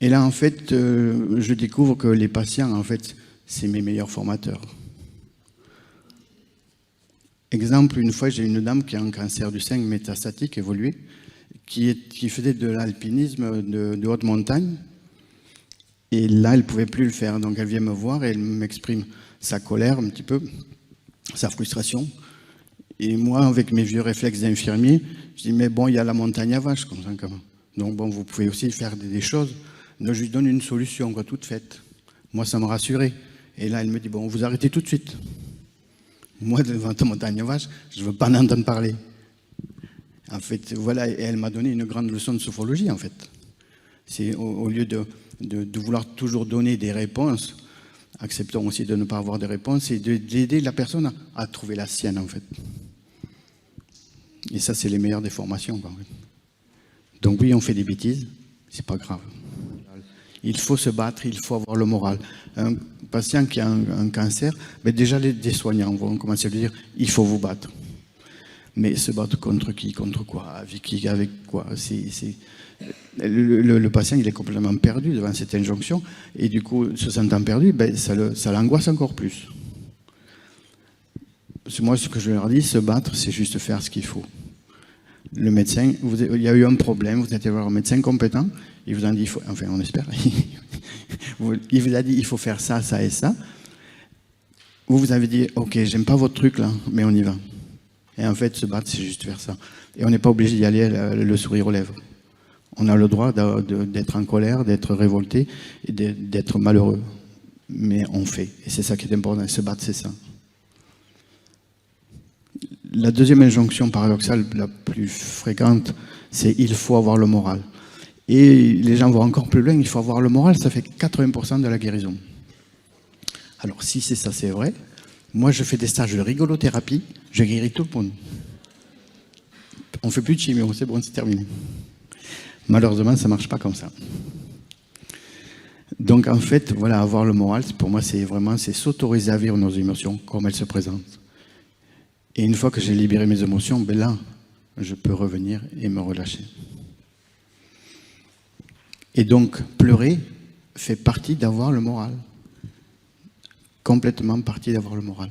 Et là, en fait, je découvre que les patients, en fait, c'est mes meilleurs formateurs. Exemple, une fois, j'ai une dame qui a un cancer du sein métastatique évolué, qui faisait de l'alpinisme de haute montagne. Et là, elle ne pouvait plus le faire. Donc, elle vient me voir et elle m'exprime sa colère un petit peu, sa frustration. Et moi, avec mes vieux réflexes d'infirmier, je dis, mais bon, il y a la montagne à vache, comme ça, quand même. Donc, bon, vous pouvez aussi faire des choses. Donc, je lui donne une solution, quoi, toute faite. Moi, ça me rassurait. Et là, elle me dit, bon, vous arrêtez tout de suite. Moi, devant la montagne à vache, je ne veux pas en entendre parler. En fait, voilà, et elle m'a donné une grande leçon de sophrologie, en fait. C'est au lieu de vouloir toujours donner des réponses, acceptons aussi de ne pas avoir de réponses, et d'aider la personne à trouver la sienne, en fait. Et ça, c'est les meilleures des formations, quoi. Donc oui, on fait des bêtises, c'est pas grave. Il faut se battre, il faut avoir le moral. Un patient qui a un cancer, mais déjà des soignants vont commencer à lui dire, il faut vous battre. Mais se battre contre qui? Contre quoi? Avec qui? Avec quoi? Le patient, il est complètement perdu devant cette injonction, et du coup, se sentant perdu, ben, ça l'angoisse encore plus. Moi, ce que je leur dis, se battre, c'est juste faire ce qu'il faut. Le médecin, il y a eu un problème, vous allez voir un médecin compétent, il vous a dit, enfin on espère, il vous a dit, il faut faire ça, ça et ça. Vous avez dit, ok, j'aime pas votre truc là, mais on y va. Et en fait, se battre, c'est juste faire ça. Et on n'est pas obligé d'y aller le sourire aux lèvres. On a le droit d'être en colère, d'être révolté, et d'être malheureux. Mais on fait. Et c'est ça qui est important. Se battre, c'est ça. La deuxième injonction paradoxale la plus fréquente, c'est il faut avoir le moral. Et les gens vont encore plus loin, il faut avoir le moral, ça fait 80% de la guérison. Alors si c'est ça, c'est vrai. Moi, je fais des stages de rigolothérapie, je guéris tout le monde. On ne fait plus de chimio, c'est bon, c'est terminé. Malheureusement, ça ne marche pas comme ça. Donc en fait, voilà, avoir le moral, pour moi, c'est s'autoriser à vivre nos émotions comme elles se présentent. Et une fois que j'ai libéré mes émotions, ben là, je peux revenir et me relâcher. Et donc, pleurer fait partie d'avoir le moral. Complètement partie d'avoir le moral.